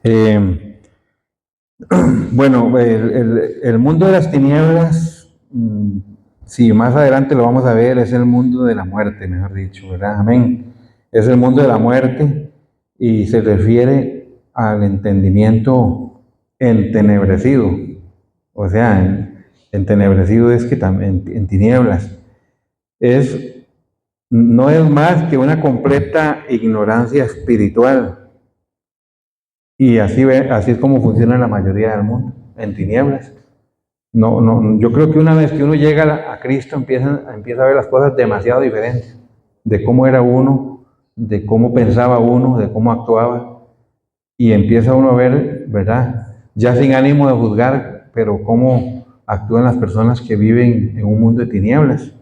Eh, bueno, el mundo de las tinieblas, si más adelante lo vamos a ver, es el mundo de la muerte, mejor dicho, ¿verdad? Amén. Es el mundo de la muerte y se refiere al entendimiento entenebrecido. O sea, entenebrecido es que también en tinieblas. Es, no es más que una completa ignorancia espiritual. Y así es como funciona la mayoría del mundo, en tinieblas. No, no, yo creo que una vez que uno llega a Cristo empieza a ver las cosas demasiado diferentes, de cómo era uno, de cómo pensaba uno, de cómo actuaba, y empieza uno a ver, ¿verdad? Ya sin ánimo de juzgar, pero cómo actúan las personas que viven en un mundo de tinieblas.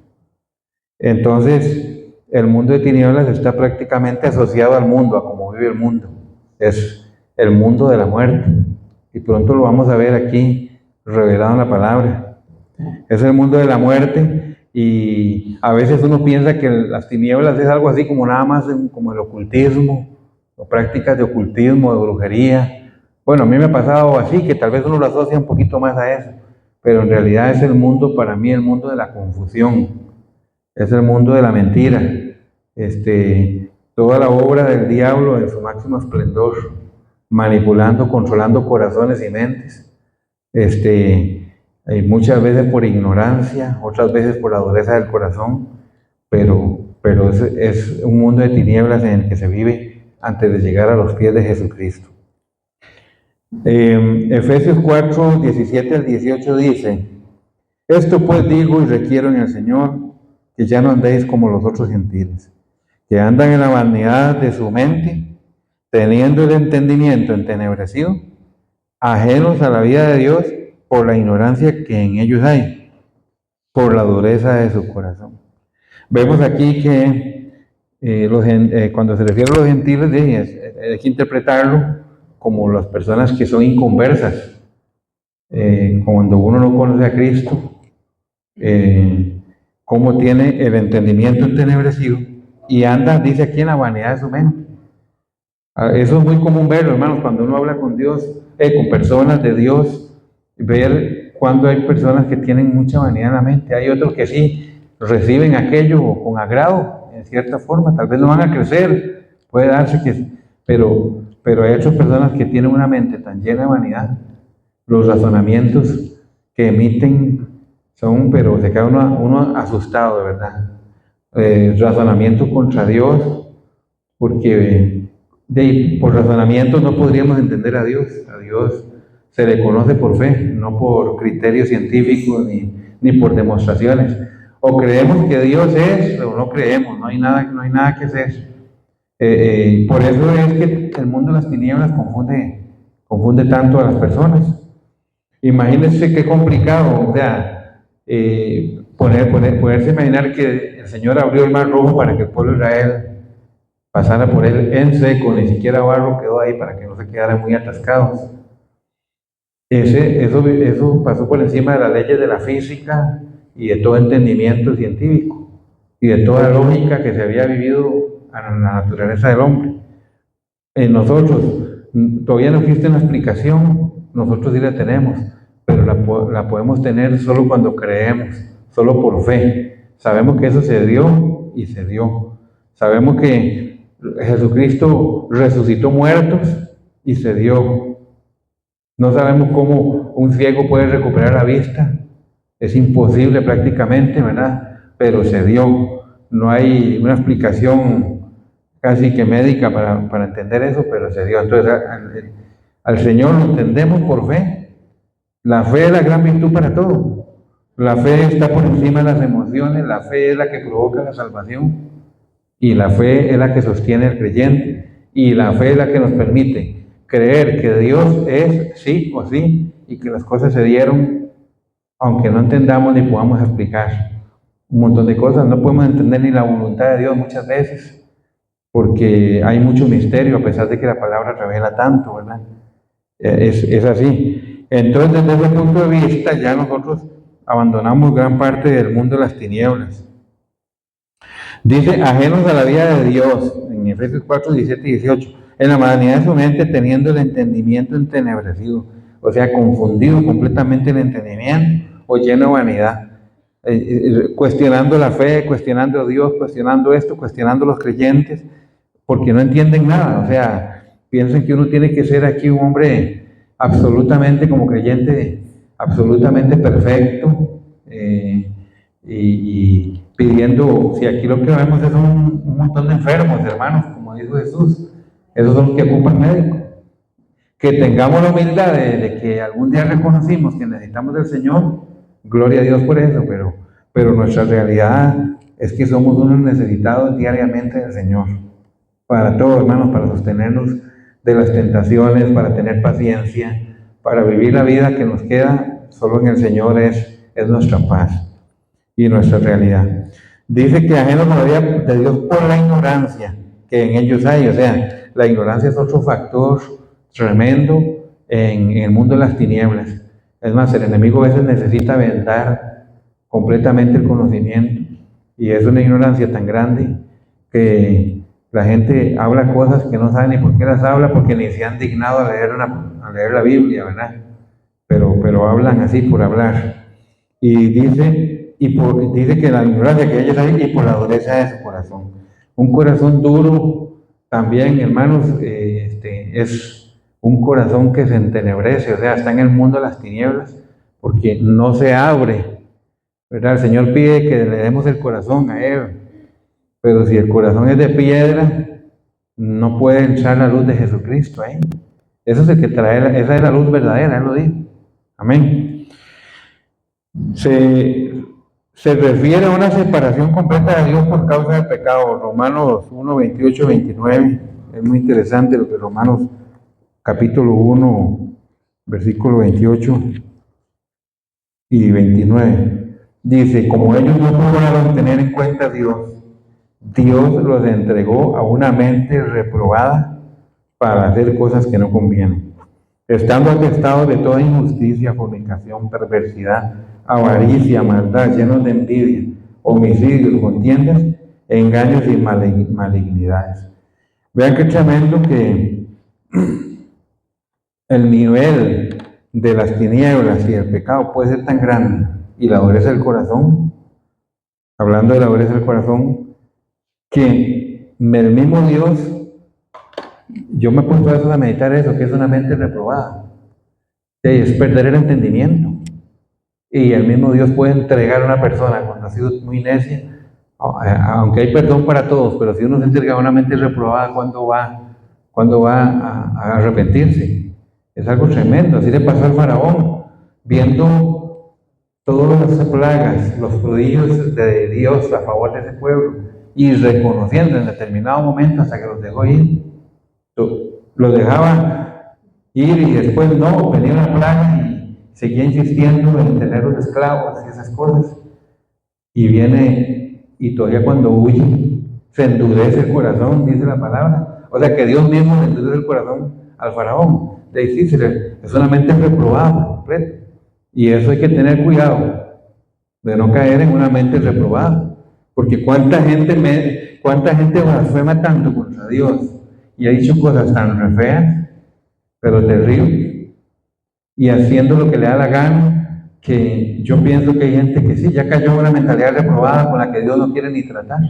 Entonces, el mundo de tinieblas está prácticamente asociado al mundo, a cómo vive el mundo. Es el mundo de la muerte. Y pronto lo vamos a ver aquí revelado en la palabra. Es el mundo de la muerte y a veces uno piensa que las tinieblas es algo así como nada más como el ocultismo, o prácticas de ocultismo, de brujería. Bueno, a mí me ha pasado así, que tal vez uno lo asocia un poquito más a eso, pero en realidad es el mundo, para mí, el mundo de la confusión, es el mundo de la mentira, toda la obra del diablo en su máximo esplendor, manipulando, controlando corazones y mentes, muchas veces por ignorancia, otras veces por la dureza del corazón, pero es un mundo de tinieblas en el que se vive antes de llegar a los pies de Jesucristo. Efesios 4, 17 al 18 dice, esto pues digo y requiero en el Señor, que ya no andéis como los otros gentiles, que andan en la vanidad de su mente, teniendo el entendimiento entenebrecido, ajenos a la vida de Dios por la ignorancia que en ellos hay, por la dureza de su corazón. Vemos aquí que cuando se refiere a los gentiles, hay que interpretarlo como las personas que son inconversas. Cuando uno no conoce a Cristo, cómo tiene el entendimiento entenebrecido y anda, dice aquí, en la vanidad de su mente. Eso es muy común verlo, hermanos, cuando uno habla con Dios, con personas de Dios, ver cuando hay personas que tienen mucha vanidad en la mente. Hay otros que sí reciben aquello con agrado, en cierta forma, tal vez no van a crecer, puede darse que, pero hay otras personas que tienen una mente tan llena de vanidad, los razonamientos que emiten son, pero se queda uno asustado, de verdad. Razonamiento contra Dios, porque por razonamiento no podríamos entender a Dios. A Dios se le conoce por fe, no por criterios científicos ni por demostraciones. O creemos que Dios es o no creemos, no hay nada que hacer. Por eso es que el mundo de las tinieblas confunde tanto a las personas. Imagínense qué complicado, o sea, poderse imaginar que el Señor abrió el mar rojo para que el pueblo de Israel pasara por él en seco, ni siquiera barro quedó ahí para que no se quedaran muy atascados. Eso pasó por encima de las leyes de la física y de todo entendimiento científico y de toda lógica que se había vivido en la naturaleza del hombre. En nosotros todavía no existe una explicación, nosotros sí la tenemos, pero la podemos tener solo cuando creemos, solo por fe. Sabemos que eso se dio y se dio. Sabemos que Jesucristo resucitó muertos y se dio. No sabemos cómo un ciego puede recuperar la vista. Es imposible prácticamente, ¿verdad? Pero se dio. No hay una explicación casi que médica para entender eso, pero se dio. Entonces, al Señor lo entendemos por fe. La fe es la gran virtud para todo. La fe está por encima de las emociones, la fe es la que provoca la salvación y la fe es la que sostiene al creyente y la fe es la que nos permite creer que Dios es sí o sí y que las cosas se dieron aunque no entendamos ni podamos explicar un montón de cosas. No podemos entender ni la voluntad de Dios muchas veces porque hay mucho misterio a pesar de que la palabra revela tanto, ¿verdad? Es así. Entonces, desde ese punto de vista, ya nosotros abandonamos gran parte del mundo de las tinieblas. Dice, ajenos a la vida de Dios, en Efesios 4, 17 y 18. en la vanidad de su mente, teniendo el entendimiento entenebrecido, o sea, confundido completamente el entendimiento, o lleno de vanidad, cuestionando la fe, cuestionando a Dios, cuestionando esto, cuestionando a los creyentes, porque no entienden nada, o sea, piensan que uno tiene que ser aquí un hombre absolutamente como creyente, absolutamente perfecto, y pidiendo, si aquí lo que vemos es un montón de enfermos, hermanos, como dijo Jesús, esos son los que ocupan médicos. Que tengamos la humildad de que algún día reconocimos que necesitamos del Señor, gloria a Dios por eso, pero nuestra realidad es que somos unos necesitados diariamente del Señor, para todo, hermanos, para sostenernos de las tentaciones, para tener paciencia, para vivir la vida que nos queda, solo en el Señor es nuestra paz y nuestra realidad. Dice que ajenos todavía de Dios por la ignorancia que en ellos hay, o sea, la ignorancia es otro factor tremendo en el mundo de las tinieblas. Es más, el enemigo a veces necesita vendar completamente el conocimiento, y es una ignorancia tan grande que la gente habla cosas que no sabe ni por qué las habla, porque ni se han dignado a leer la Biblia, ¿verdad? Pero hablan así por hablar. Y dice que la ignorancia que ellos hay y por la dureza de su corazón. Un corazón duro también, hermanos, es un corazón que se entenebrece, o sea, está en el mundo de las tinieblas, porque no se abre, ¿verdad? El Señor pide que le demos el corazón a Él, pero si el corazón es de piedra, no puede entrar la luz de Jesucristo ahí. Eso es el que trae, esa es la luz verdadera, Él lo dijo. Amén. Se refiere a una separación completa de Dios por causa del pecado. Romanos 1, 28, 29. Es muy interesante lo que Romanos capítulo 1, versículo 28 y 29. Dice, como ellos no lograron tener en cuenta a Dios, Dios los entregó a una mente reprobada para hacer cosas que no convienen, estando atestados de toda injusticia, fornicación, perversidad, avaricia, maldad, llenos de envidia, homicidios, contiendas, engaños y malignidades. Vean qué tremendo que el nivel de las tinieblas y el pecado puede ser tan grande, y la dureza del corazón, hablando de la dureza del corazón, que el mismo Dios, yo me he puesto a veces a meditar eso, que es una mente reprobada, es perder el entendimiento. Y el mismo Dios puede entregar a una persona cuando ha sido muy necia, aunque hay perdón para todos, pero si uno se entrega a una mente reprobada, ¿cuándo va a arrepentirse? Es algo tremendo. Así le pasó al faraón, viendo todas las plagas, los prodigios de Dios a favor de ese pueblo, y reconociendo en determinado momento, hasta que los dejó ir, los dejaba ir y después no, venía una plaga y seguía insistiendo en tener los esclavos y esas cosas. Y viene, y todavía cuando huye, se endurece el corazón, dice la palabra. O sea que Dios mismo le endurece el corazón al faraón. Le dice, es una mente reprobada por completo. Y eso hay que tener cuidado de no caer en una mente reprobada. Porque cuánta gente blasfema tanto contra Dios y ha dicho cosas tan re feas, pero terribles, y haciendo lo que le da la gana, que yo pienso que hay gente que sí, ya cayó en una mentalidad reprobada con la que Dios no quiere ni tratar,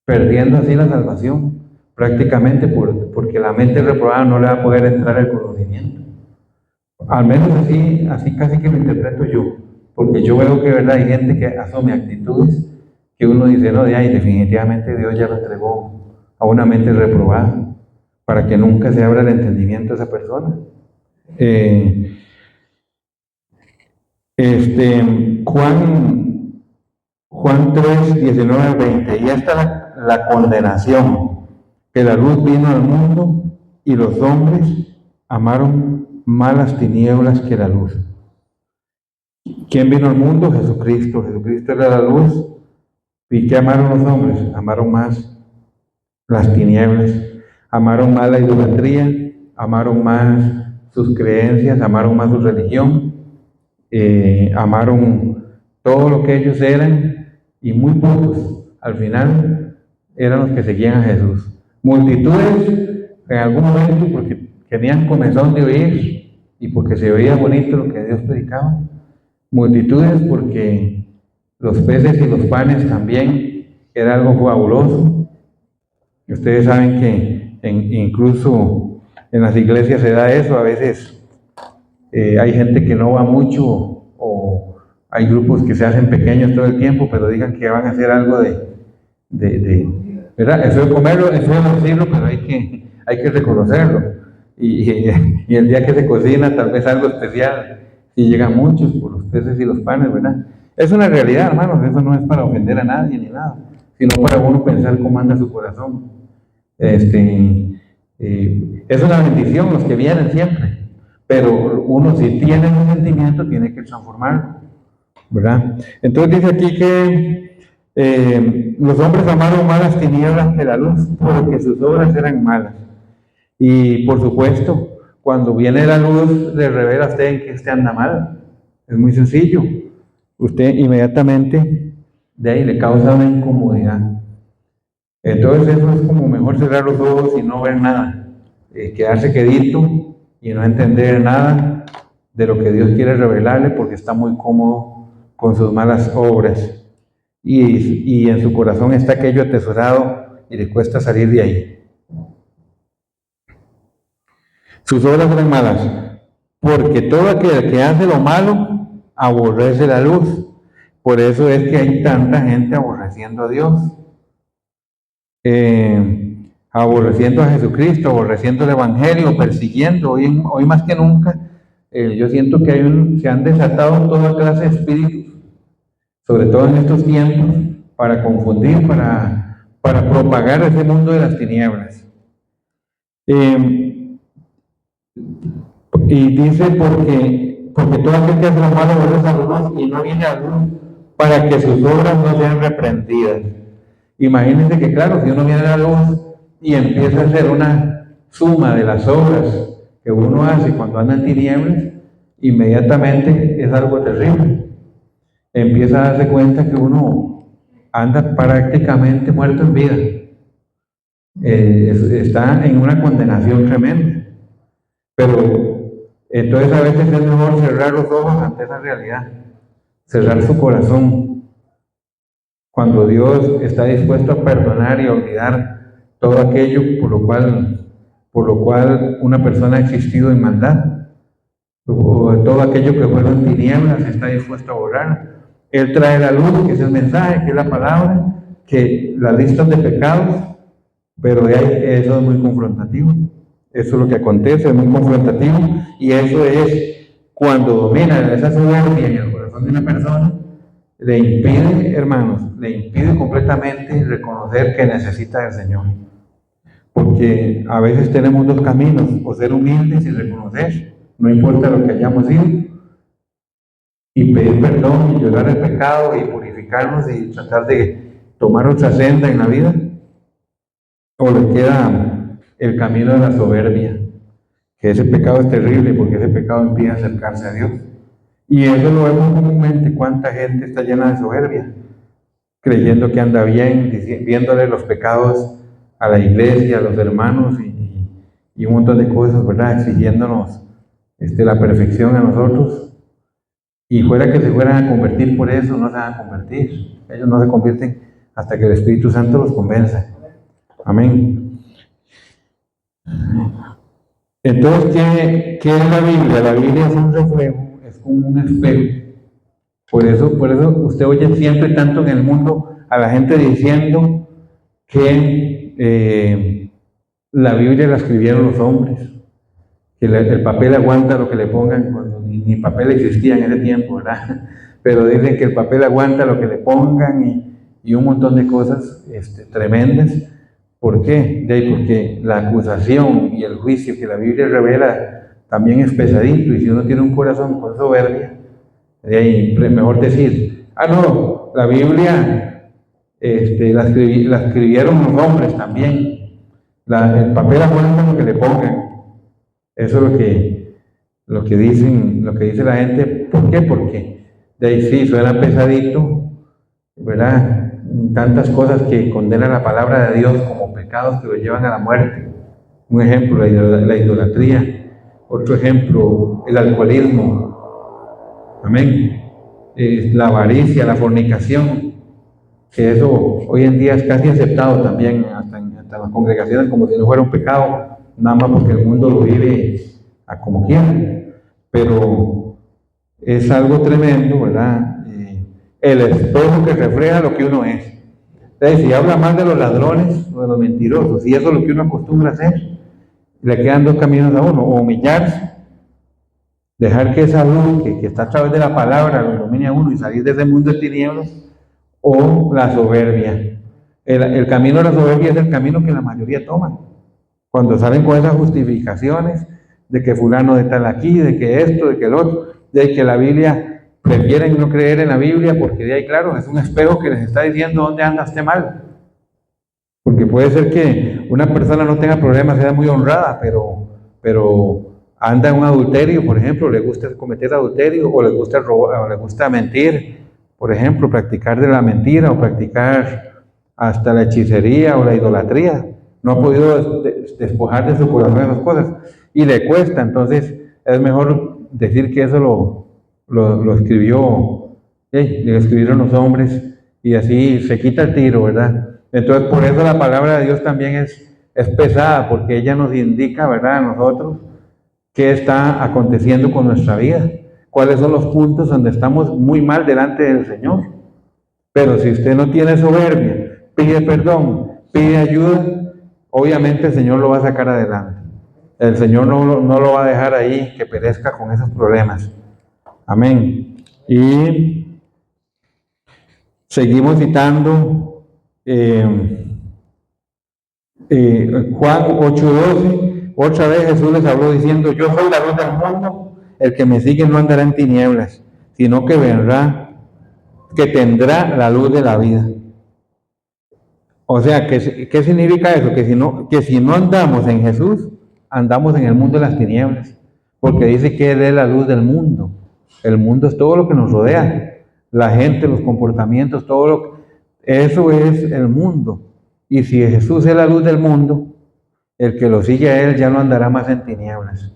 perdiendo así la salvación, prácticamente porque la mente reprobada no le va a poder entrar el conocimiento. Al menos así casi que lo interpreto yo, porque yo veo que verdad hay gente que asume actitudes que uno dice, no, de ahí definitivamente Dios ya lo entregó a una mente reprobada, para que nunca se abra el entendimiento de esa persona. Juan 3, 19 al 20, y esta la condenación, que la luz vino al mundo y los hombres amaron más las tinieblas que la luz. ¿Quién vino al mundo? Jesucristo. Jesucristo era la luz. ¿Y qué amaron los hombres? Amaron más las tinieblas, amaron más la idolatría, amaron más sus creencias, amaron más su religión, amaron todo lo que ellos eran, y muy pocos al final eran los que seguían a Jesús. Multitudes en algún momento porque tenían comezón de oír y porque se oía bonito lo que Dios predicaba. Multitudes porque los peces y los panes también era algo fabuloso. Y ustedes saben que incluso en las iglesias se da eso, a veces hay gente que no va mucho o hay grupos que se hacen pequeños todo el tiempo, pero digan que van a hacer algo ¿verdad? Eso de comerlo, eso de decirlo, pero hay que reconocerlo. Y el día que se cocina, tal vez algo especial, y llegan muchos por los peces y los panes, ¿verdad? Es una realidad, hermanos, eso no es para ofender a nadie ni nada, sino para uno pensar cómo anda su corazón. Es una bendición los que vienen siempre, pero uno si tiene un sentimiento tiene que transformarlo, ¿verdad? Entonces dice aquí que los hombres amaron más las tinieblas que la luz porque sus obras eran malas. Y por supuesto, cuando viene la luz, le revela a usted en que usted anda mal. Es muy sencillo. Usted inmediatamente de ahí le causa una incomodidad. Entonces eso es como mejor cerrar los ojos y no ver nada. Quedarse quedito y no entender nada de lo que Dios quiere revelarle porque está muy cómodo con sus malas obras. Y en su corazón está aquello atesorado y le cuesta salir de ahí. Sus obras eran malas, porque todo aquel que hace lo malo aborrece la luz. Por eso es que hay tanta gente aborreciendo a Dios, aborreciendo a Jesucristo, aborreciendo el Evangelio, persiguiendo. Hoy más que nunca, yo siento que se han desatado toda clase de espíritus, sobre todo en estos tiempos, para confundir, para propagar ese mundo de las tinieblas. Y dice porque todo aquel que hace lo malo vuelve a la luz y no viene a la luz para que sus obras no sean reprendidas. Imagínense que claro, si uno viene a la luz y empieza a hacer una suma de las obras que uno hace cuando anda en tinieblas, inmediatamente es algo terrible. Empieza a darse cuenta que uno anda prácticamente muerto en vida. Está en una condenación tremenda. Pero entonces a veces es mejor cerrar los ojos ante esa realidad, cerrar su corazón. Cuando Dios está dispuesto a perdonar y a olvidar todo aquello por lo cual una persona ha existido en maldad, o todo aquello que fueron tinieblas está dispuesto a borrar. Él trae la luz, que es el mensaje, que es la palabra, que las listas de pecados, pero eso es muy confrontativo. Eso es lo que acontece, es muy confrontativo, y eso es cuando domina esa soberbia en el corazón de una persona, le impide, hermanos, le impide completamente reconocer que necesita del Señor. Porque a veces tenemos dos caminos, o ser humildes y reconocer, no importa lo que hayamos sido, y pedir perdón y llorar el pecado y purificarnos y tratar de tomar otra senda en la vida, o le queda el camino de la soberbia, que ese pecado es terrible porque ese pecado impide acercarse a Dios. Y eso lo vemos comúnmente, cuánta gente está llena de soberbia, creyendo que anda bien, viéndole los pecados a la iglesia, a los hermanos y un montón de cosas, ¿verdad? Exigiéndonos la perfección a nosotros. Y fuera que se fueran a convertir por eso, no se van a convertir. Ellos no se convierten hasta que el Espíritu Santo los convenza. Amén. Entonces, ¿qué es la Biblia? La Biblia es un reflejo, es como un espejo. Por eso usted oye siempre tanto en el mundo a la gente diciendo que la Biblia la escribieron los hombres, que el papel aguanta lo que le pongan, cuando ni papel existía en ese tiempo, ¿verdad? Pero dicen que el papel aguanta lo que le pongan y un montón de cosas tremendas. ¿Por qué? Porque la acusación y el juicio que la Biblia revela también es pesadito, y si uno tiene un corazón con soberbia, mejor decir, no, la Biblia la escribieron los hombres también, el papel aguanta lo que le pongan. Eso es lo que dice la gente. ¿Por qué? Porque de ahí sí suena pesadito, ¿verdad? Tantas cosas que condenan la palabra de Dios como pecados que lo llevan a la muerte, Un ejemplo, la idolatría. Otro ejemplo, el alcoholismo. Amén. La avaricia, la fornicación, que eso hoy en día es casi aceptado también, hasta en las congregaciones, como si no fuera un pecado, nada más porque el mundo lo vive a como quiera. Pero es algo tremendo, ¿verdad? El espejo que refleja lo que uno es. Entonces, si habla más de los ladrones o de los mentirosos, y eso es lo que uno acostumbra a hacer, le quedan dos caminos a uno: o humillarse, dejar que esa luz que está a través de la palabra lo ilumine a uno y salir de ese mundo de tinieblas, o la soberbia. El camino de la soberbia es el camino que la mayoría toma. Cuando salen con esas justificaciones de que fulano de tal aquí, de que esto, de que el otro, de que la Biblia, prefieren no creer en la Biblia porque de ahí, claro, es un espejo que les está diciendo dónde anda usted mal. Porque puede ser que una persona no tenga problemas, sea muy honrada, pero anda en un adulterio, por ejemplo, le gusta cometer adulterio, o le gusta robar, o le gusta mentir, por ejemplo, practicar de la mentira, o practicar hasta la hechicería o la idolatría. No ha podido despojar de su corazón esas cosas, y le cuesta. Entonces es mejor decir que eso lo escribió, lo escribieron los hombres, y así se quita el tiro, ¿verdad? Entonces, por eso la palabra de Dios también es pesada, porque ella nos indica, ¿verdad?, a nosotros qué está aconteciendo con nuestra vida, cuáles son los puntos donde estamos muy mal delante del Señor. Pero si usted no tiene soberbia, pide perdón, pide ayuda, obviamente el Señor lo va a sacar adelante. El Señor no lo va a dejar ahí que perezca con esos problemas. Amén. Y seguimos citando Juan 8:12. Otra vez Jesús les habló diciendo: yo soy la luz del mundo, el que me sigue no andará en tinieblas, sino que tendrá la luz de la vida. O sea, ¿qué significa eso? Que si no andamos en Jesús, andamos en el mundo de las tinieblas, porque dice que Él es la luz del mundo. El mundo es todo lo que nos rodea, la gente, los comportamientos, eso es el mundo. Y si Jesús es la luz del mundo, el que lo sigue a Él ya no andará más en tinieblas.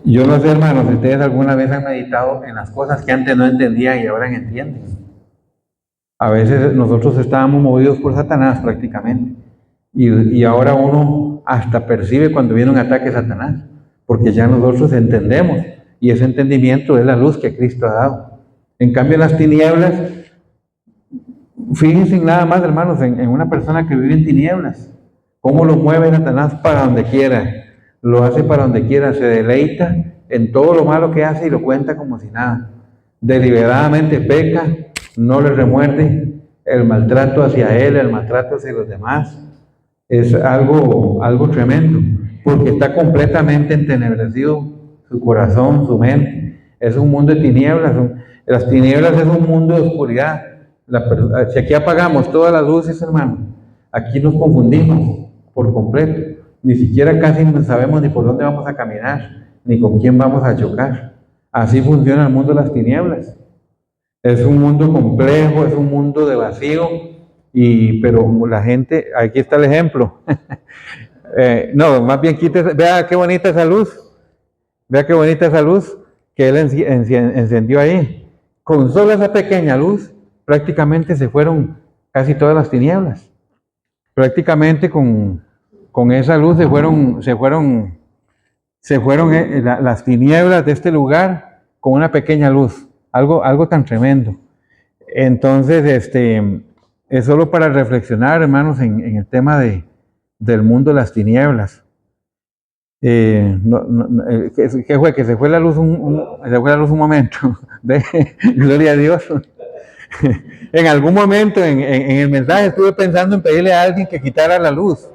Yo no sé, hermanos, si ustedes alguna vez han meditado en las cosas que antes no entendían y ahora entienden. A veces nosotros estábamos movidos por Satanás prácticamente, y ahora uno hasta percibe cuando viene un ataque de Satanás, porque ya nosotros entendemos, y ese entendimiento es la luz que Cristo ha dado. En cambio, en las tinieblas, fíjense nada más, hermanos, en una persona que vive en tinieblas, cómo lo mueve Satanás para donde quiera, lo hace para donde quiera, se deleita en todo lo malo que hace y lo cuenta como si nada. Deliberadamente peca, no le remuerde, el maltrato hacia él, el maltrato hacia los demás, es algo tremendo, porque está completamente entenebrecido su corazón, su mente. Es un mundo de tinieblas. Las tinieblas es un mundo de oscuridad. Si aquí apagamos todas las luces, hermano, aquí nos confundimos por completo. Ni siquiera casi no sabemos ni por dónde vamos a caminar, ni con quién vamos a chocar. Así funciona el mundo de las tinieblas. Es un mundo complejo, es un mundo de vacío, pero la gente, aquí está el ejemplo. No, más bien quítese, vea qué bonita esa luz. Vea qué bonita esa luz que él encendió ahí. Con solo esa pequeña luz, prácticamente se fueron casi todas las tinieblas. Prácticamente con esa luz se fueron las tinieblas de este lugar con una pequeña luz. Algo tan tremendo. Entonces, es solo para reflexionar, hermanos, en el tema del mundo de las tinieblas. ¿Qué fue? Que se fue la luz un momento. Gloria a Dios. En algún momento en el mensaje estuve pensando en pedirle a alguien que quitara la luz.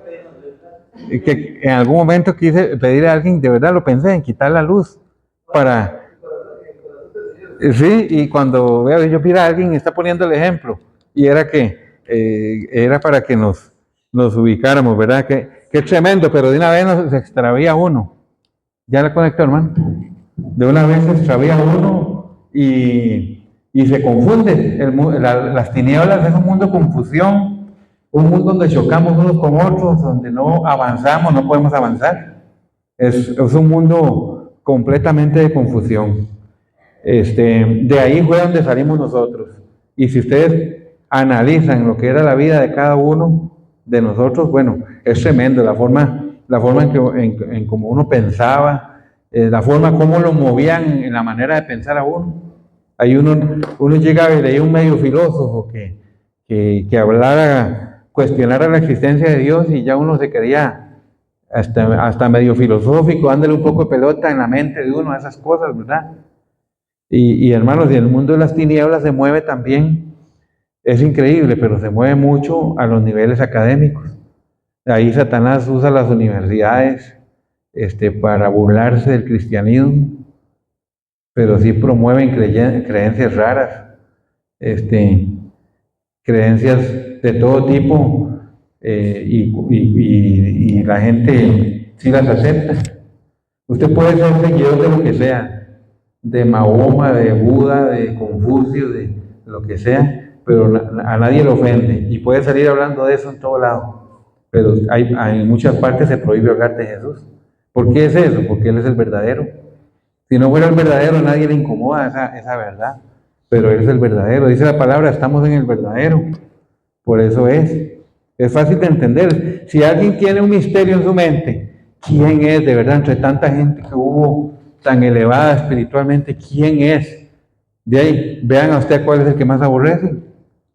Que en algún momento quise pedirle a alguien, de verdad lo pensé, en quitar la luz para... Sí, y cuando veo yo, mira, alguien está poniendo el ejemplo, y era para que nos ubicáramos, ¿verdad? Qué tremendo, pero de una vez se extravía uno. ¿Ya la conectó, hermano? De una vez se extravía uno y se confunde. Las tinieblas es un mundo de confusión, Un mundo donde chocamos unos con otros, donde no avanzamos, no podemos avanzar. Es un mundo completamente de confusión. De ahí fue donde salimos nosotros. Y si ustedes analizan lo que era la vida de cada uno de nosotros, bueno, es tremendo la forma en cómo uno pensaba, la forma como lo movían en la manera de pensar a uno. Ahí uno llegaba y leía un medio filósofo que hablara, cuestionara la existencia de Dios y ya uno se quería hasta medio filosófico, dándole un poco de pelota en la mente de uno a esas cosas, ¿verdad? Y hermanos, y el mundo de las tinieblas se mueve también, es increíble, pero se mueve mucho a los niveles académicos. Ahí Satanás usa las universidades para burlarse del cristianismo, pero sí promueven creencias raras, creencias de todo tipo, y la gente sí las acepta. Usted puede ser seguidor de lo que sea, de Mahoma, de Buda, de Confucio, de lo que sea, pero a nadie le ofende y puede salir hablando de eso en todo lado, pero en muchas partes se prohíbe hablar de Jesús. ¿Por qué es eso? Porque Él es el verdadero. Si no fuera el verdadero, a nadie le incomoda esa verdad, pero Él es el verdadero. Dice la palabra, estamos en el verdadero. Por eso es fácil de entender. Si alguien tiene un misterio en su mente, ¿quién es de verdad entre tanta gente que hubo tan elevada espiritualmente? ¿Quién es? De ahí, vean a usted cuál es el que más aborrece,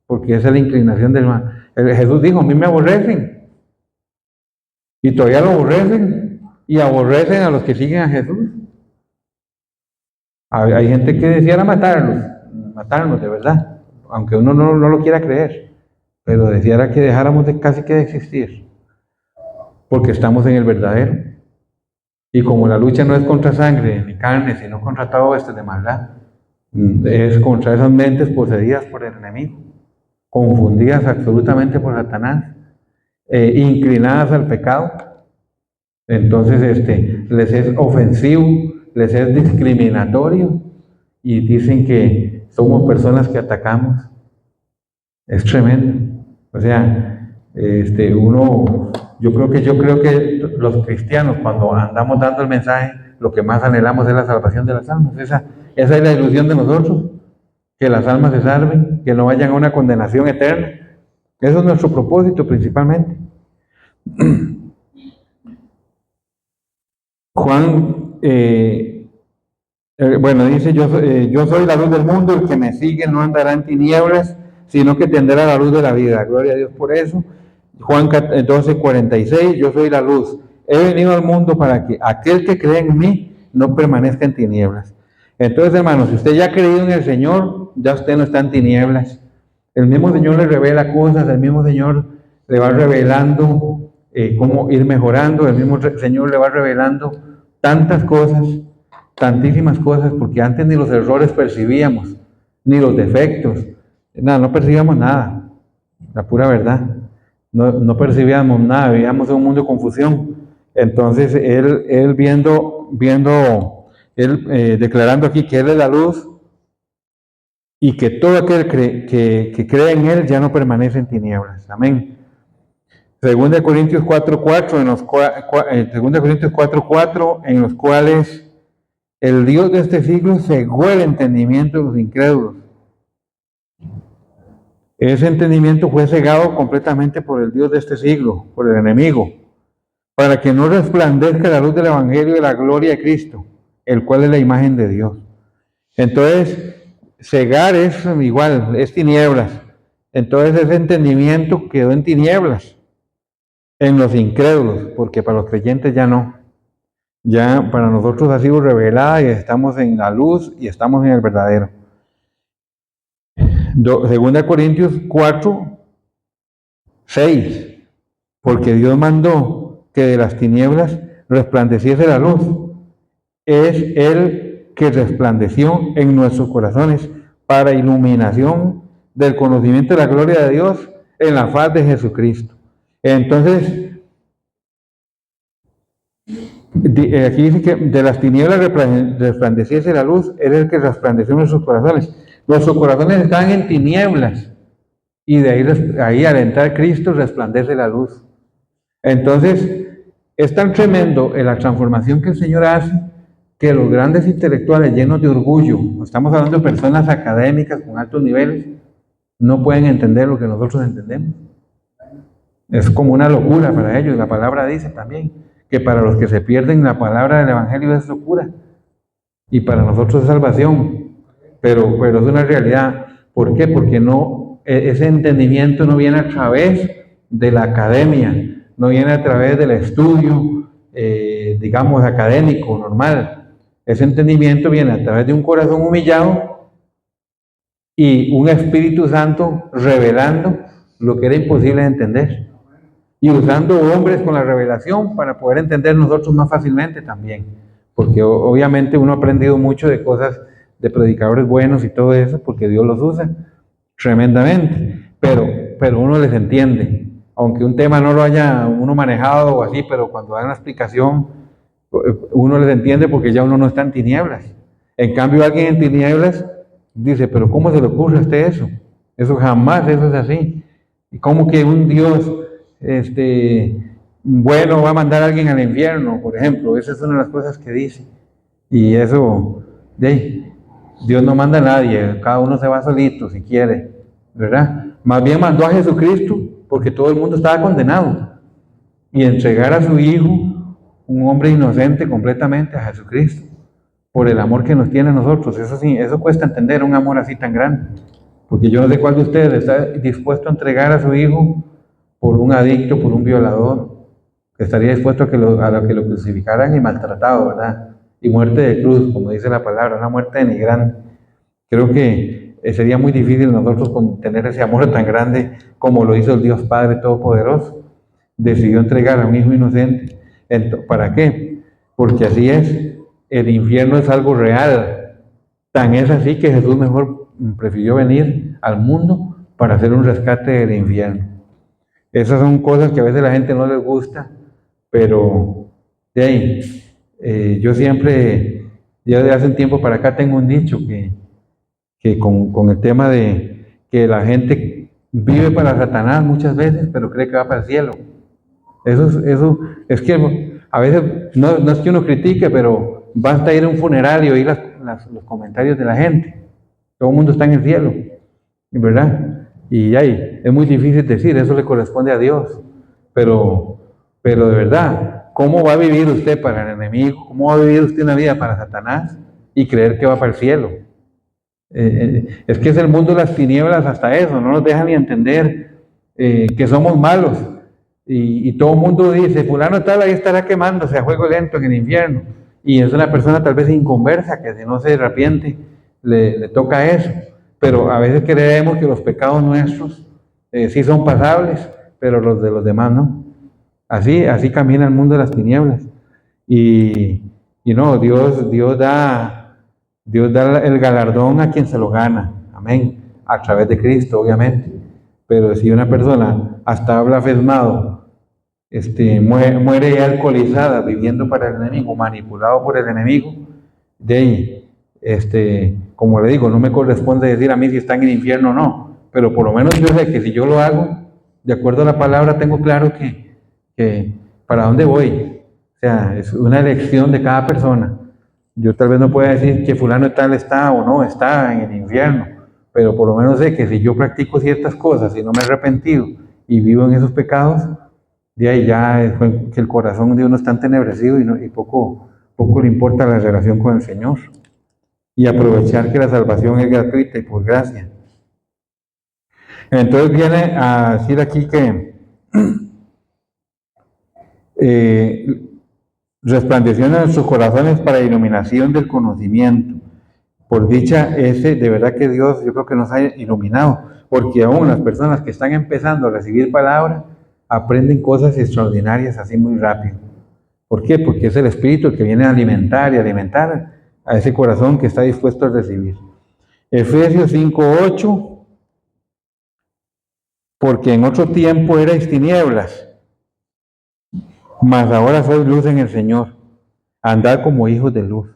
porque esa es la inclinación del mal. Jesús dijo, a mí me aborrecen, y todavía lo aborrecen, y aborrecen a los que siguen a Jesús. Hay gente que decía matarnos de verdad, aunque uno no lo quiera creer, pero decía que dejáramos casi que de existir, porque estamos en el verdadero. Y como la lucha no es contra sangre ni carne, sino contra todo esto de maldad, es contra esas mentes poseídas por el enemigo, confundidas absolutamente por Satanás, inclinadas al pecado. Entonces les es ofensivo, les es discriminatorio y dicen que somos personas que atacamos. Es tremendo. O sea, yo creo que los cristianos, cuando andamos dando el mensaje, lo que más anhelamos es la salvación de las almas. Esa es la ilusión de nosotros, que las almas se salven, que no vayan a una condenación eterna. Eso es nuestro propósito principalmente. Juan, bueno, dice, yo soy la luz del mundo, el que me sigue no andará en tinieblas, sino que tendrá la luz de la vida. Gloria a Dios por eso. Juan 12:46, yo soy la luz. He venido al mundo para que aquel que cree en mí no permanezca en tinieblas. Entonces, hermanos, si usted ya ha creído en el Señor, ya usted no está en tinieblas. El mismo Señor le revela cosas, el mismo Señor le va revelando cómo ir mejorando, el mismo Señor le va revelando tantas cosas, tantísimas cosas, porque antes ni los errores percibíamos, ni los defectos, nada, no percibíamos nada, la pura verdad. No percibíamos nada, vivíamos en un mundo de confusión. Entonces, él declarando aquí que Él es la luz y que todo aquel que cree en Él ya no permanece en tinieblas. Amén. 2 Corintios 4:4, en los cuales el Dios de este siglo cegó el entendimiento de los incrédulos. Ese entendimiento fue cegado completamente por el Dios de este siglo, por el enemigo, para que no resplandezca la luz del Evangelio de la gloria de Cristo, el cual es la imagen de Dios. Entonces, cegar es igual, es tinieblas. Entonces ese entendimiento quedó en tinieblas, en los incrédulos, porque para los creyentes ya no. Ya para nosotros ha sido revelada y estamos en la luz y estamos en el verdadero. 2 Corintios 4:6, porque Dios mandó que de las tinieblas resplandeciese la luz. Es Él que resplandeció en nuestros corazones para iluminación del conocimiento de la gloria de Dios en la faz de Jesucristo. Entonces, aquí dice que de las tinieblas resplandeciese la luz, es el que resplandeció en nuestros corazones. Nuestros corazones estaban en tinieblas y de ahí al entrar Cristo resplandece la luz. Entonces, es tan tremendo la transformación que el Señor hace que los grandes intelectuales llenos de orgullo, estamos hablando de personas académicas con altos niveles, no pueden entender lo que nosotros entendemos. Es como una locura para ellos. La palabra dice también que para los que se pierden la palabra del Evangelio es locura y para nosotros es salvación, pero es una realidad. ¿Por qué? Porque no, ese entendimiento no viene a través de la academia, no viene a través del estudio, digamos, académico, normal. Ese entendimiento viene a través de un corazón humillado y un Espíritu Santo revelando lo que era imposible de entender y usando hombres con la revelación para poder entender nosotros más fácilmente también, porque obviamente uno ha aprendido mucho de cosas de predicadores buenos y todo eso, porque Dios los usa tremendamente, pero uno les entiende, aunque un tema no lo haya uno manejado o así, pero cuando dan la explicación, uno les entiende porque ya uno no está en tinieblas. En cambio, alguien en tinieblas dice, pero ¿cómo se le ocurre a usted eso? Eso jamás, eso es así. ¿Y cómo que un Dios bueno va a mandar a alguien al infierno, por ejemplo? Esa es una de las cosas que dice. Y eso, Dios no manda a nadie, cada uno se va solito si quiere, ¿verdad? Más bien mandó a Jesucristo porque todo el mundo estaba condenado y entregar a su Hijo, un hombre inocente completamente, a Jesucristo, por el amor que nos tiene a nosotros. Eso sí, eso cuesta entender, un amor así tan grande, porque yo no sé cuál de ustedes está dispuesto a entregar a su Hijo por un adicto, por un violador, que estaría dispuesto a que lo crucificaran y maltratado, ¿verdad? Y muerte de cruz, como dice la palabra, una muerte denigrante. Creo que sería muy difícil nosotros tener ese amor tan grande como lo hizo el Dios Padre Todopoderoso. Decidió entregar a un hijo inocente. ¿Para qué? Porque así es. El infierno es algo real. Tan es así que Jesús mejor prefirió venir al mundo para hacer un rescate del infierno. Esas son cosas que a veces a la gente no les gusta, pero de ahí, yo de hace un tiempo para acá tengo un dicho que con el tema de que la gente vive para Satanás muchas veces, pero cree que va para el cielo. Eso es que a veces no es que uno critique, pero basta ir a un funeral y oír los comentarios de la gente. Todo el mundo está en el cielo, ¿verdad? Y es muy difícil decir, eso le corresponde a Dios. Pero de verdad, ¿cómo va a vivir usted para el enemigo? ¿Cómo va a vivir usted una vida para Satanás y creer que va para el cielo? Es que es el mundo de las tinieblas hasta eso, no nos deja ni entender que somos malos. Y todo el mundo dice, fulano tal, ahí estará quemándose a fuego lento en el infierno. Y es una persona tal vez inconversa, que si no se arrepiente, le toca eso. Pero a veces creemos que los pecados nuestros sí son pasables, pero los de los demás no. Así camina el mundo de las tinieblas. Y no, Dios da el galardón a quien se lo gana. Amén. A través de Cristo, obviamente. Pero si una persona hasta blasfemado, muere ya alcoholizada, viviendo para el enemigo, manipulado por el enemigo, como le digo, no me corresponde decir a mí si está en el infierno o no, pero por lo menos yo sé que si yo lo hago, de acuerdo a la palabra, tengo claro que para dónde voy. O sea, es una elección de cada persona. Yo tal vez no pueda decir que fulano tal está o no está en el infierno, pero por lo menos sé que si yo practico ciertas cosas y no me he arrepentido y vivo en esos pecados, de ahí ya es que el corazón de uno está entenebrecido y poco le importa la relación con el Señor. Y aprovechar que la salvación es gratuita y por gracia. Entonces viene a decir aquí que resplandeció en nuestros corazones para iluminación del conocimiento. Por dicha, de verdad que Dios, yo creo que nos ha iluminado, porque aún las personas que están empezando a recibir palabra, aprenden cosas extraordinarias así muy rápido. ¿Por qué? Porque es el Espíritu el que viene a alimentar y alimentar a ese corazón que está dispuesto a recibir. Efesios 5:8, porque en otro tiempo erais tinieblas, mas ahora sois luz en el Señor, andad como hijos de luz.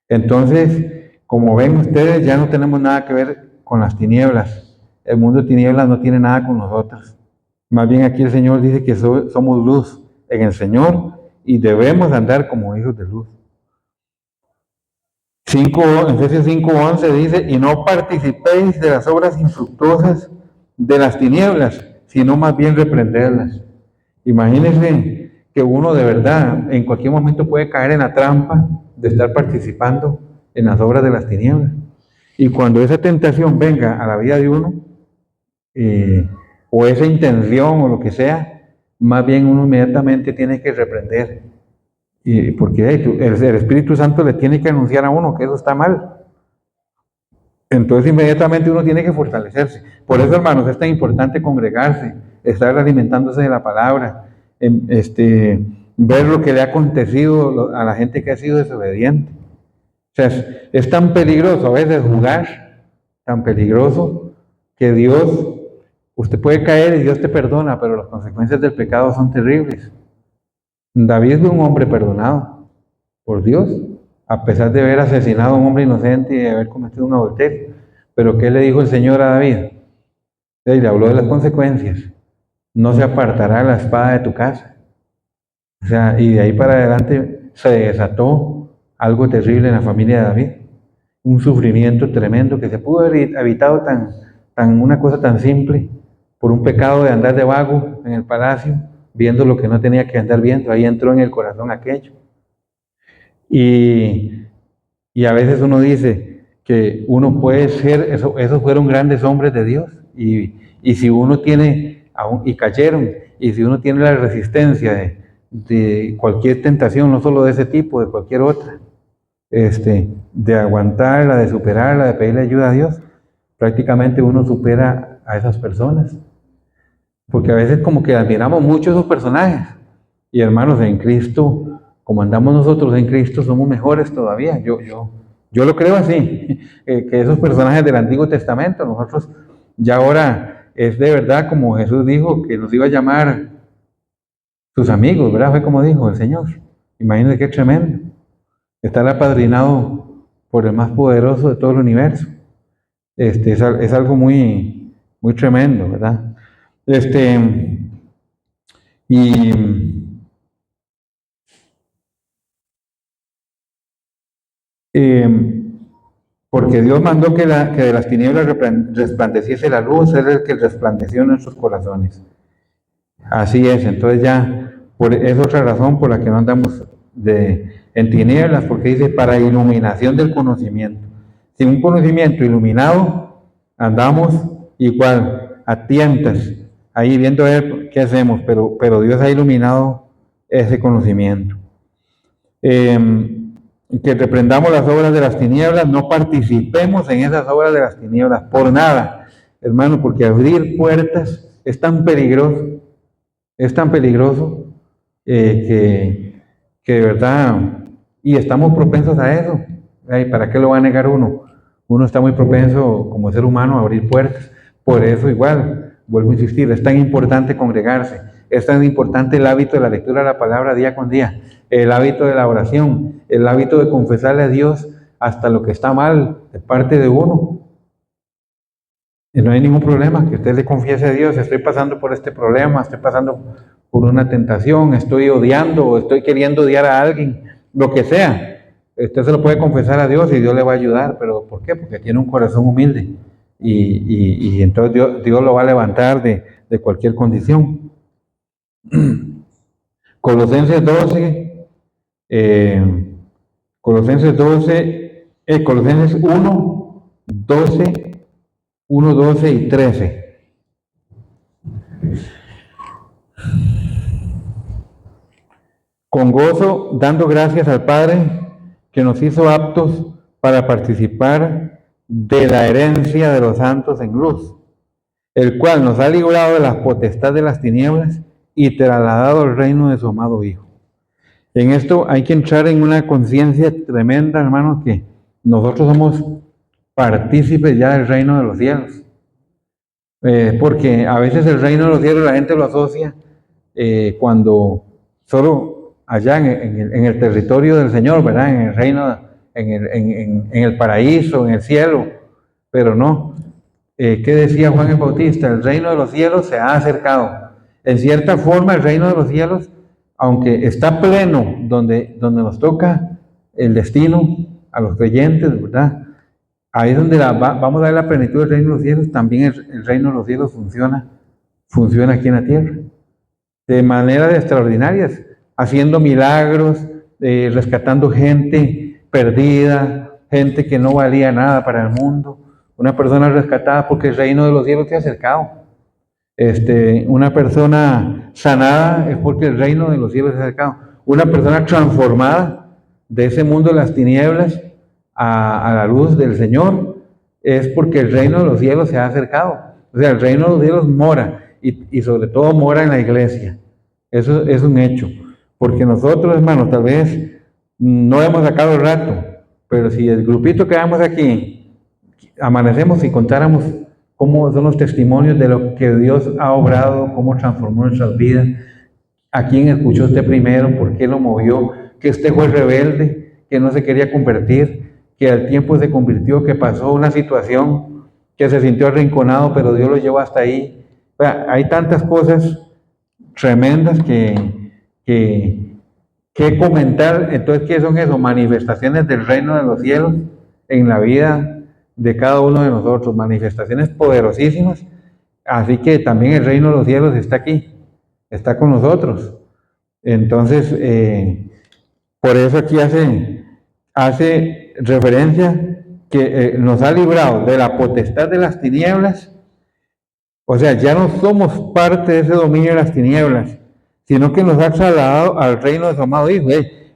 Entonces, como ven ustedes, ya no tenemos nada que ver con las tinieblas, el mundo de tinieblas no tiene nada con nosotros. Más bien aquí el Señor dice que somos luz en el Señor y debemos andar como hijos de luz. En Efesios 5:11 dice, y no participéis de las obras infructuosas de las tinieblas, sino más bien reprenderlas. Imagínense que uno de verdad en cualquier momento puede caer en la trampa de estar participando en las obras de las tinieblas. Y cuando esa tentación venga a la vida de uno, o esa intención o lo que sea, más bien uno inmediatamente tiene que reprender. Porque el Espíritu Santo le tiene que anunciar a uno que eso está mal. Entonces inmediatamente uno tiene que fortalecerse. Por eso, hermanos, es tan importante congregarse, estar alimentándose de la palabra, ver lo que le ha acontecido a la gente que ha sido desobediente. O sea, es tan peligroso a veces jugar, tan peligroso, que usted puede caer y Dios te perdona, pero las consecuencias del pecado son terribles. David fue un hombre perdonado por Dios, a pesar de haber asesinado a un hombre inocente y de haber cometido un adulterio. Pero ¿qué le dijo el Señor a David? Y le habló de las consecuencias. No se apartará la espada de tu casa. O sea, y de ahí para adelante se desató algo terrible en la familia de David. Un sufrimiento tremendo que se pudo haber evitado una cosa tan simple, por un pecado de andar de vago en el palacio, viendo lo que no tenía que andar viendo. Ahí entró en el corazón aquello. Y a veces uno dice que uno puede ser, esos fueron grandes hombres de Dios. Y si uno tiene, y cayeron, y si uno tiene la resistencia de cualquier tentación, no solo de ese tipo, de cualquier otra, de aguantarla, de superarla, de pedirle ayuda a Dios, prácticamente uno supera a esas personas. Porque a veces como que admiramos mucho a esos personajes. Y hermanos, en Cristo, como andamos nosotros en Cristo, somos mejores todavía. Yo lo creo así, que esos personajes del Antiguo Testamento, nosotros ya ahora es de verdad como Jesús dijo, que nos iba a llamar sus amigos, ¿verdad? Fue como dijo el Señor. Imagínense qué tremendo. Estar apadrinado por el más poderoso de todo el universo. Es algo muy, muy tremendo, ¿verdad? Porque Dios mandó que de las tinieblas resplandeciese la luz, es el que resplandeció en nuestros corazones. Así es, entonces ya, es otra razón por la que no andamos en tinieblas, porque dice para iluminación del conocimiento. Sin un conocimiento iluminado, andamos igual, a tientas, ahí viendo a ver qué hacemos, pero Dios ha iluminado ese conocimiento. Que reprendamos las obras de las tinieblas, no participemos en esas obras de las tinieblas, por nada, hermano, porque abrir puertas es tan peligroso que de verdad, y estamos propensos a eso. Ay, ¿para qué lo va a negar uno? Uno está muy propenso como ser humano a abrir puertas. Por eso igual, vuelvo a insistir, es tan importante congregarse, es tan importante el hábito de la lectura de la palabra día con día, el hábito de la oración, el hábito de confesarle a Dios hasta lo que está mal de parte de uno. Y no hay ningún problema que usted le confiese a Dios, estoy pasando por este problema, estoy pasando por una tentación, estoy odiando o estoy queriendo odiar a alguien, lo que sea. Usted se lo puede confesar a Dios y Dios le va a ayudar, pero ¿por qué? Porque tiene un corazón humilde y entonces Dios lo va a levantar de cualquier condición. Colosenses 12, Colosenses 1, 12, 1, 12 y 13. Con gozo, dando gracias al Padre que nos hizo aptos para participar de la herencia de los santos en luz, el cual nos ha librado de la potestad de las tinieblas y trasladado al reino de su amado Hijo. En esto hay que entrar en una conciencia tremenda, hermanos, que nosotros somos partícipes ya del reino de los cielos. Porque a veces el reino de los cielos la gente lo asocia cuando solo allá en el territorio del Señor, ¿verdad? En el reino, en el paraíso, en el cielo, pero no. ¿qué decía Juan el Bautista? El reino de los cielos se ha acercado. En cierta forma, el reino de los cielos, aunque está pleno, donde nos toca el destino a los creyentes, ¿verdad? Ahí es donde vamos a ver la plenitud del reino de los cielos. También el reino de los cielos funciona aquí en la tierra de maneras extraordinarias, haciendo milagros, rescatando gente perdida, gente que no valía nada para el mundo. Una persona rescatada porque el reino de los cielos se ha acercado. Una persona sanada es porque el reino de los cielos se ha acercado. Una persona transformada de ese mundo de las tinieblas a la luz del Señor es porque el reino de los cielos se ha acercado. O sea, el reino de los cielos mora y sobre todo mora en la iglesia. Eso es un hecho. Porque nosotros, hermanos, tal vez no hemos sacado el rato, pero si el grupito que vamos aquí amanecemos y contáramos cómo son los testimonios de lo que Dios ha obrado, cómo transformó nuestras vidas, a quién escuchó usted primero, por qué lo movió, que usted fue rebelde, que no se quería convertir, que al tiempo se convirtió, que pasó una situación, que se sintió arrinconado, pero Dios lo llevó hasta ahí. O sea, hay tantas cosas tremendas que comentar. Entonces, ¿qué son eso? Manifestaciones del reino de los cielos en la vida de cada uno de nosotros, manifestaciones poderosísimas. Así que también el reino de los cielos está aquí, está con nosotros. Entonces, por eso aquí hace referencia que nos ha librado de la potestad de las tinieblas. O sea, ya no somos parte de ese dominio de las tinieblas, sino que nos ha trasladado al reino de su amado Hijo.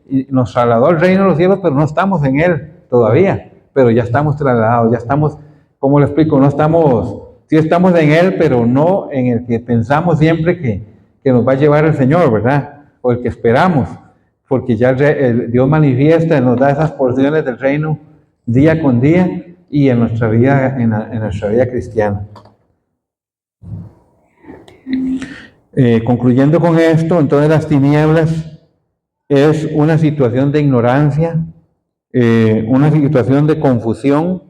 Y nos trasladó al reino de los cielos, pero no estamos en él todavía, pero ya estamos trasladados, ya estamos, ¿cómo lo explico? No estamos, sí estamos en él, pero no en el que pensamos siempre que nos va a llevar el Señor, ¿verdad? O el que esperamos, porque ya Dios manifiesta, nos da esas porciones del reino día con día y en nuestra vida, en nuestra vida cristiana. Concluyendo con esto, entonces las tinieblas es una situación de ignorancia, una situación de confusión.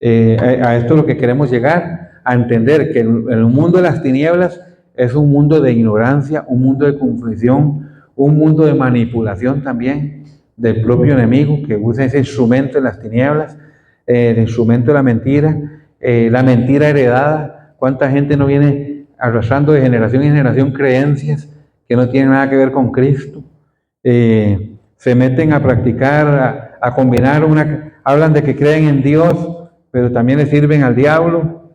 A esto es lo que queremos llegar, a entender que el mundo de las tinieblas es un mundo de ignorancia, un mundo de confusión, un mundo de manipulación también del propio enemigo que usa ese instrumento de las tinieblas, el instrumento de la mentira heredada. ¿Cuánta gente no viene arrastrando de generación en generación creencias que no tienen nada que ver con Cristo? Se meten a practicar, a combinar hablan de que creen en Dios, pero también le sirven al diablo,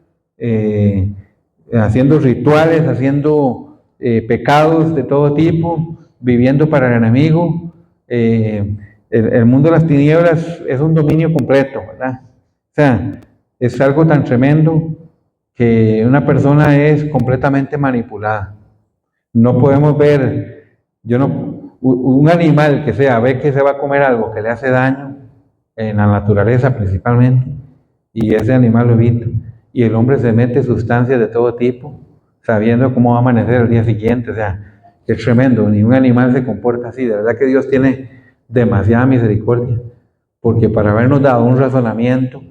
haciendo rituales, haciendo pecados de todo tipo, viviendo para el enemigo. El mundo de las tinieblas es un dominio completo, ¿verdad? O sea, es algo tan tremendo que una persona es completamente manipulada. No podemos ver, un animal que ve que se va a comer algo que le hace daño, en la naturaleza principalmente, y ese animal lo evita. Y el hombre se mete sustancias de todo tipo, sabiendo cómo va a amanecer el día siguiente. O sea, es tremendo, ni un animal se comporta así. De verdad que Dios tiene demasiada misericordia, porque para habernos dado un razonamiento,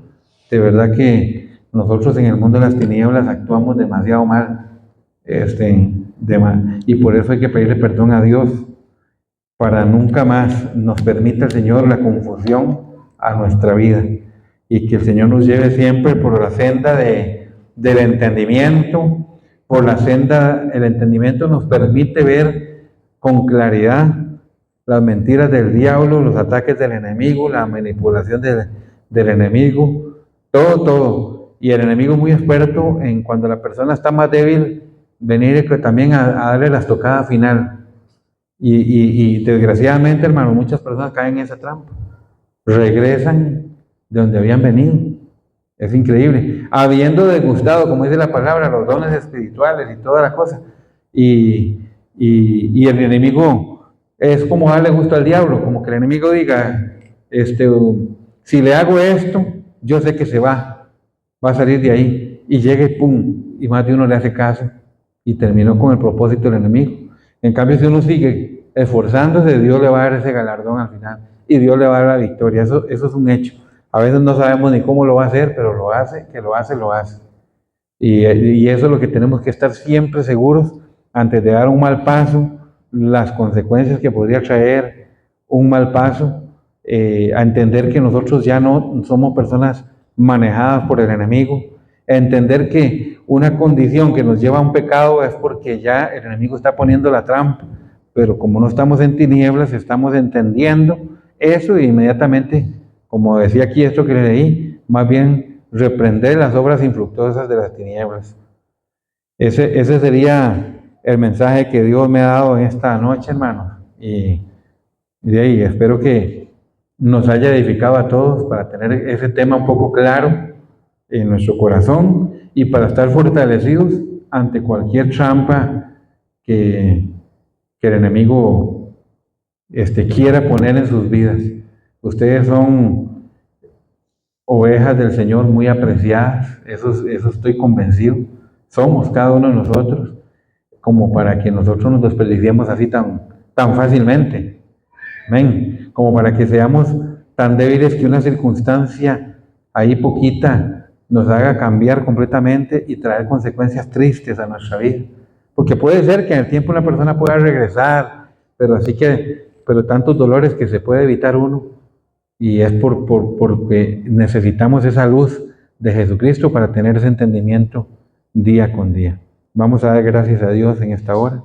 de verdad que nosotros en el mundo de las tinieblas actuamos demasiado mal, y por eso hay que pedirle perdón a Dios, para nunca más nos permita el Señor la confusión a nuestra vida, y que el Señor nos lleve siempre por la senda del entendimiento. Por la senda, el entendimiento nos permite ver con claridad las mentiras del diablo, los ataques del enemigo, la manipulación del enemigo, todo. Y el enemigo es muy experto en, cuando la persona está más débil, venir también a darle la estocada final. Y desgraciadamente, hermano, muchas personas caen en esa trampa. Regresan de donde habían venido. Es increíble. Habiendo degustado, como dice la palabra, los dones espirituales y toda la cosa. Y el enemigo es como darle gusto al diablo, como que el enemigo diga, si le hago esto, yo sé que se va a salir de ahí. Y llega y pum, y más de uno le hace caso y terminó con el propósito del enemigo. En cambio, si uno sigue esforzándose, Dios le va a dar ese galardón al final y Dios le va a dar la victoria. Eso es un hecho. A veces no sabemos ni cómo lo va a hacer, pero lo hace, que lo hace, lo hace. Y eso es lo que tenemos que estar siempre seguros antes de dar un mal paso, las consecuencias que podría traer un mal paso, a entender que nosotros ya no somos personas manejadas por el enemigo, a entender que una condición que nos lleva a un pecado es porque ya el enemigo está poniendo la trampa, pero como no estamos en tinieblas, estamos entendiendo eso e inmediatamente, como decía aquí esto que leí, más bien reprender las obras infructuosas de las tinieblas. Ese sería el mensaje que Dios me ha dado en esta noche, hermanos. Y de ahí espero que nos haya edificado a todos para tener ese tema un poco claro en nuestro corazón y para estar fortalecidos ante cualquier trampa que, que el enemigo quiera poner en sus vidas. Ustedes son ovejas del Señor muy apreciadas, eso estoy convencido. Somos cada uno de nosotros, como para que nosotros nos desperdiciemos así tan fácilmente. Amén. Como para que seamos tan débiles que una circunstancia ahí poquita nos haga cambiar completamente y traer consecuencias tristes a nuestra vida. Porque puede ser que en el tiempo una persona pueda regresar, pero tantos dolores que se puede evitar uno. Y es porque necesitamos esa luz de Jesucristo para tener ese entendimiento día con día. Vamos a dar gracias a Dios en esta hora.